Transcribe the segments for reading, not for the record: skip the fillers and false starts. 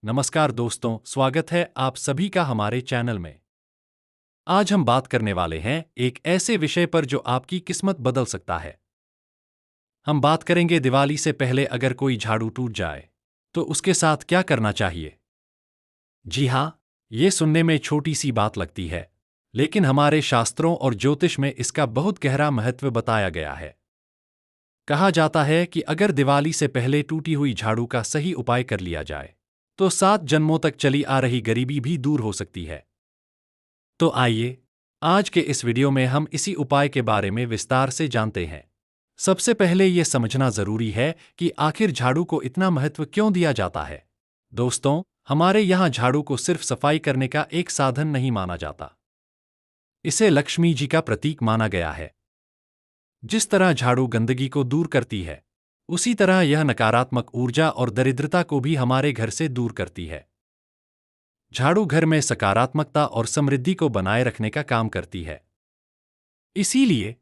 नमस्कार दोस्तों, स्वागत है आप सभी का हमारे चैनल में। आज हम बात करने वाले हैं एक ऐसे विषय पर जो आपकी किस्मत बदल सकता है। हम बात करेंगे दिवाली से पहले अगर कोई झाड़ू टूट जाए तो उसके साथ क्या करना चाहिए। जी हाँ, ये सुनने में छोटी सी बात लगती है, लेकिन हमारे शास्त्रों और ज्योतिष में इसका बहुत गहरा महत्व बताया गया है। कहा जाता है कि अगर दिवाली से पहले टूटी हुई झाड़ू का सही उपाय कर लिया जाए तो 7 जन्मों तक चली आ रही गरीबी भी दूर हो सकती है। तो आइए, आज के इस वीडियो में हम इसी उपाय के बारे में विस्तार से जानते हैं। सबसे पहले ये समझना जरूरी है कि आखिर झाड़ू को इतना महत्व क्यों दिया जाता है। दोस्तों, हमारे यहाँ झाड़ू को सिर्फ सफाई करने का एक साधन नहीं माना जाता। इसे लक्ष्मी जी का प्रतीक माना गया है। जिस तरह झाड़ू गंदगी को दूर करती है, उसी तरह यह नकारात्मक ऊर्जा और दरिद्रता को भी हमारे घर से दूर करती है। झाड़ू घर में सकारात्मकता और समृद्धि को बनाए रखने का काम करती है। इसीलिए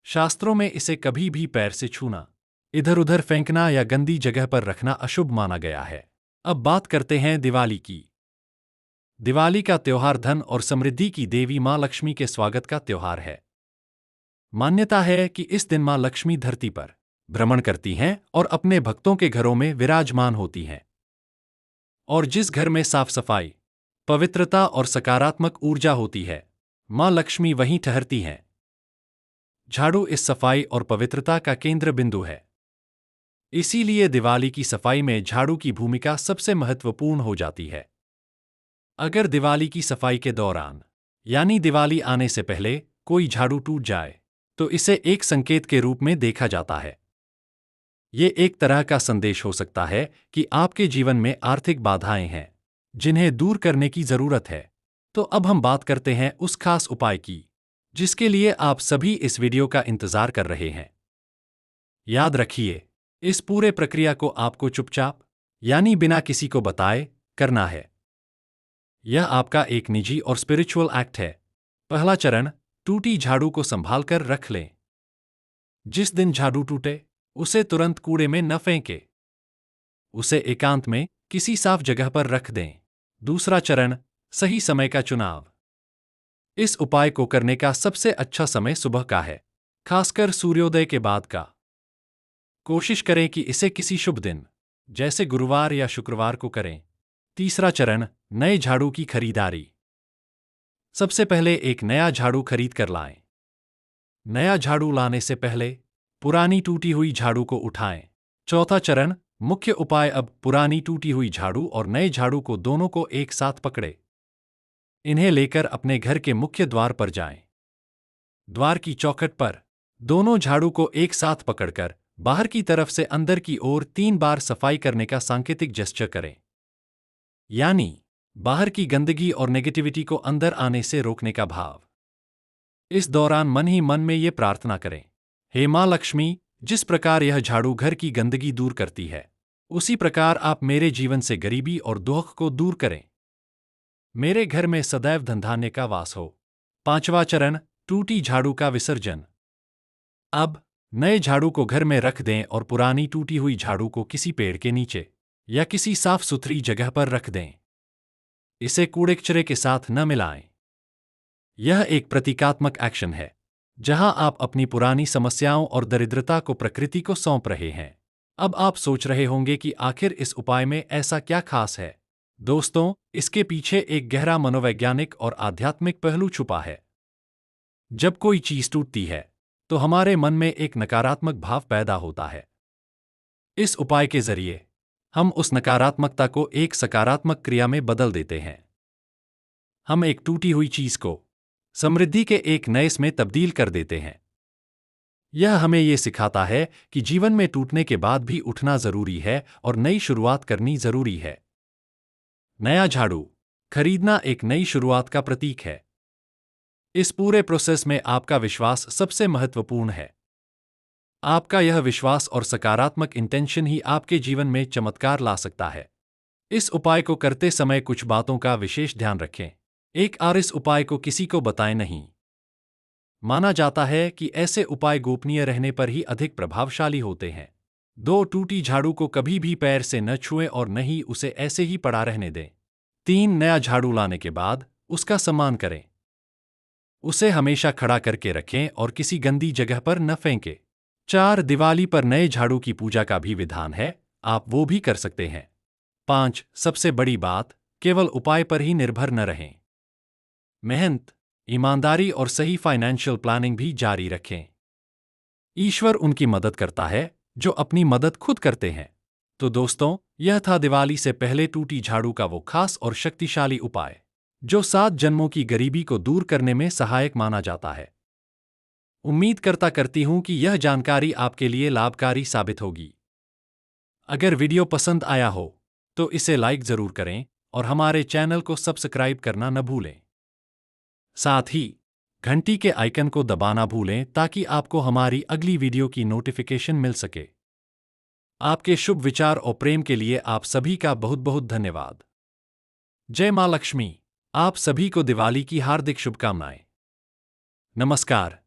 शास्त्रों में इसे कभी भी पैर से छूना, इधर उधर फेंकना या गंदी जगह पर रखना अशुभ माना गया है। अब बात करते हैं दिवाली की। दिवाली का त्योहार धन और समृद्धि की देवी मां लक्ष्मी के स्वागत का त्योहार है। मान्यता है कि इस दिन मां लक्ष्मी धरती पर भ्रमण करती हैं और अपने भक्तों के घरों में विराजमान होती हैं। और जिस घर में साफ सफाई, पवित्रता और सकारात्मक ऊर्जा होती है, मां लक्ष्मी वहीं ठहरती हैं। झाड़ू इस सफाई और पवित्रता का केंद्र बिंदु है। इसीलिए दिवाली की सफाई में झाड़ू की भूमिका सबसे महत्वपूर्ण हो जाती है। अगर दिवाली की सफाई के दौरान, यानी दिवाली आने से पहले, कोई झाड़ू टूट जाए तो इसे एक संकेत के रूप में देखा जाता है। ये एक तरह का संदेश हो सकता है कि आपके जीवन में आर्थिक बाधाएं हैं जिन्हें दूर करने की जरूरत है। तो अब हम बात करते हैं उस खास उपाय की जिसके लिए आप सभी इस वीडियो का इंतजार कर रहे हैं। याद रखिए, इस पूरे प्रक्रिया को आपको चुपचाप, यानी बिना किसी को बताए, करना है। यह आपका एक निजी और स्पिरिचुअल एक्ट है। पहला चरण, टूटी झाड़ू को संभाल कर रख लें। जिस दिन झाड़ू टूटे उसे तुरंत कूड़े में न फेंके। उसे एकांत में किसी साफ जगह पर रख दें। दूसरा चरण, सही समय का चुनाव। इस उपाय को करने का सबसे अच्छा समय सुबह का है, खासकर सूर्योदय के बाद का। कोशिश करें कि इसे किसी शुभ दिन, जैसे गुरुवार या शुक्रवार को करें। तीसरा चरण, नए झाड़ू की खरीदारी। सबसे पहले एक नया झाड़ू खरीद कर लाएं। नया झाड़ू लाने से पहले पुरानी टूटी हुई झाड़ू को उठाएं। चौथा चरण, मुख्य उपाय। अब पुरानी टूटी हुई झाड़ू और नए झाड़ू को दोनों को एक साथ पकड़े। इन्हें लेकर अपने घर के मुख्य द्वार पर जाएं। द्वार की चौखट पर दोनों झाड़ू को एक साथ पकड़कर बाहर की तरफ से अंदर की ओर 3 बार सफाई करने का सांकेतिक जेस्चर करें। यानी बाहर की गंदगी और नेगेटिविटी को अंदर आने से रोकने का भाव। इस दौरान मन ही मन में ये प्रार्थना करें, हे मां लक्ष्मी, जिस प्रकार यह झाड़ू घर की गंदगी दूर करती है, उसी प्रकार आप मेरे जीवन से गरीबी और दुख को दूर करें। मेरे घर में सदैव धनधान्य का वास हो। पांचवा चरण, टूटी झाड़ू का विसर्जन। अब नए झाड़ू को घर में रख दें और पुरानी टूटी हुई झाड़ू को किसी पेड़ के नीचे या किसी साफ सुथरी जगह पर रख दें। इसे कूड़े कचरे के साथ न मिलाएं। यह एक प्रतीकात्मक एक्शन है जहां आप अपनी पुरानी समस्याओं और दरिद्रता को प्रकृति को सौंप रहे हैं। अब आप सोच रहे होंगे कि आखिर इस उपाय में ऐसा क्या खास है। दोस्तों, इसके पीछे एक गहरा मनोवैज्ञानिक और आध्यात्मिक पहलू छुपा है। जब कोई चीज टूटती है तो हमारे मन में एक नकारात्मक भाव पैदा होता है। इस उपाय के जरिए हम उस नकारात्मकता को एक सकारात्मक क्रिया में बदल देते हैं। हम एक टूटी हुई चीज को समृद्धि के एक नए में तब्दील कर देते हैं। यह हमें यह सिखाता है कि जीवन में टूटने के बाद भी उठना जरूरी है और नई शुरुआत करनी जरूरी है। नया झाड़ू खरीदना एक नई शुरुआत का प्रतीक है। इस पूरे प्रोसेस में आपका विश्वास सबसे महत्वपूर्ण है। आपका यह विश्वास और सकारात्मक इंटेंशन ही आपके जीवन में चमत्कार ला सकता है। इस उपाय को करते समय कुछ बातों का विशेष ध्यान रखें। एक, इस उपाय को किसी को बताएं नहीं। माना जाता है कि ऐसे उपाय गोपनीय रहने पर ही अधिक प्रभावशाली होते हैं। 2. टूटी झाड़ू को कभी भी पैर से न छुएं और न ही उसे ऐसे ही पड़ा रहने दें। 3. नया झाड़ू लाने के बाद उसका सम्मान करें। उसे हमेशा खड़ा करके रखें और किसी गंदी जगह पर न फेंकें। 4. दिवाली पर नए झाड़ू की पूजा का भी विधान है, आप वो भी कर सकते हैं। 5. सबसे बड़ी बात, केवल उपाय पर ही निर्भर न रहें। मेहनत, ईमानदारी और सही फाइनेंशियल प्लानिंग भी जारी रखें। ईश्वर उनकी मदद करता है जो अपनी मदद खुद करते हैं। तो दोस्तों, यह था दिवाली से पहले टूटी झाड़ू का वो खास और शक्तिशाली उपाय जो 7 जन्मों की गरीबी को दूर करने में सहायक माना जाता है। उम्मीद करती हूं कि यह जानकारी आपके लिए लाभकारी साबित होगी। अगर वीडियो पसंद आया हो तो इसे लाइक जरूर करें और हमारे चैनल को सब्सक्राइब करना न भूलें। साथ ही घंटी के आइकन को दबाना भूलें ताकि आपको हमारी अगली वीडियो की नोटिफिकेशन मिल सके। आपके शुभ विचार और प्रेम के लिए आप सभी का बहुत बहुत धन्यवाद। जय मां लक्ष्मी। आप सभी को दिवाली की हार्दिक शुभकामनाएं। नमस्कार।